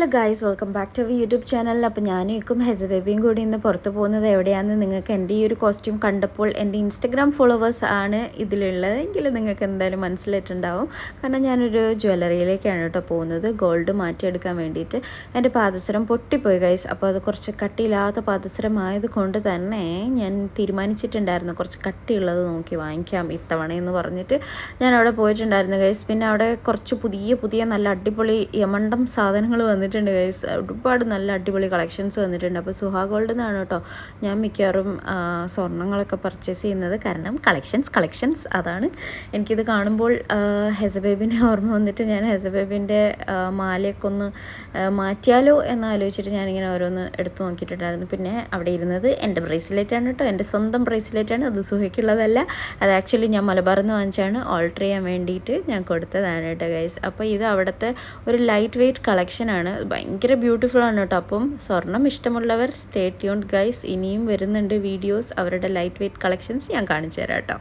Hello guys, welcome back to our YouTube channel. അപ്പോൾ ഞാനും ഹെസ ബേബിയും കൂടി ഇന്ന് പുറത്ത് പോകുന്നത് എവിടെയാണെന്ന് നിങ്ങൾക്ക് എൻ്റെ ഈ ഒരു കോസ്റ്റ്യൂം കണ്ടപ്പോൾ എൻ്റെ ഇൻസ്റ്റഗ്രാം ഫോളോവേഴ്സ് ആണ് ഇതിലുള്ളത് എങ്കിൽ നിങ്ങൾക്ക് എന്തായാലും മനസ്സിലായിട്ടുണ്ടാവും. കാരണം ഞാനൊരു ജ്വല്ലറിയിലേക്കാണ് കേട്ടോ പോകുന്നത്, ഗോൾഡ് മാറ്റിയെടുക്കാൻ വേണ്ടിയിട്ട്. എൻ്റെ പാദസരം പൊട്ടിപ്പോയി ഗൈസ്. അപ്പോൾ അത് കുറച്ച് കട്ടിയില്ലാത്ത പാദസരമായത് കൊണ്ട് തന്നെ ഞാൻ തീരുമാനിച്ചിട്ടുണ്ടായിരുന്നു കുറച്ച് കട്ടിയുള്ളത് നോക്കി വാങ്ങിക്കാം ഇത്തവണ എന്ന് പറഞ്ഞിട്ട് ഞാൻ അവിടെ പോയിട്ടുണ്ടായിരുന്നു ഗൈസ്. പിന്നെ അവിടെ കുറച്ച് പുതിയ നല്ല അടിപൊളി യമണ്ടം സാധനങ്ങൾ വന്നിട്ടുണ്ട് ഗൈസ്. ഒരുപാട് നല്ല അടിപൊളി കളക്ഷൻസ് വന്നിട്ടുണ്ട്. അപ്പോൾ സുഹാ ഗോൾഡ് നിന്നാണ് കേട്ടോ ഞാൻ മിക്കവാറും സ്വർണ്ണങ്ങളൊക്കെ പർച്ചേസ് ചെയ്യുന്നത്. കാരണം കളക്ഷൻസ് അതാണ്. എനിക്കിത് കാണുമ്പോൾ ഹെസ ബേബിനെ ഓർമ്മ വന്നിട്ട് ഞാൻ ഹെസ ബേബിൻ്റെ മാലയൊക്കെ ഒന്ന് മാറ്റിയാലോ എന്നാലോചിച്ചിട്ട് ഞാനിങ്ങനെ ഓരോന്ന് എടുത്തു നോക്കിയിട്ടുണ്ടായിരുന്നു. പിന്നെ അവിടെ ഇരുന്നത് എൻ്റെ ബ്രേസ്ലെറ്റാണ് കേട്ടോ, എൻ്റെ സ്വന്തം ബ്രേസ്ലെറ്റാണ്. അത് സുഹയ്ക്കുള്ളതല്ല, അത് ആക്ച്വലി ഞാൻ മലബാറിൽ നിന്ന് വാങ്ങിച്ചാണ്. ഓൾട്ടർ ചെയ്യാൻ വേണ്ടിയിട്ട് ഞാൻ കൊടുത്തതാണ് കേട്ടോ ഗൈസ്. അപ്പോൾ ഇത് അവിടുത്തെ ഒരു ലൈറ്റ് വെയ്റ്റ് കളക്ഷനാണ്, ഭയങ്കര ബ്യൂട്ടിഫുൾ ആണ് കേട്ടോ. അപ്പം സ്വർണം ഇഷ്ടമുള്ളവർ സ്റ്റേ ട്യൂൺഡ് ഗൈസ്. ഇനിയും വരുന്നുണ്ട് വീഡിയോസ്, അവരുടെ ലൈറ്റ് വെയ്റ്റ് കളക്ഷൻസ് ഞാൻ കാണിച്ചു തരാം കേട്ടോ.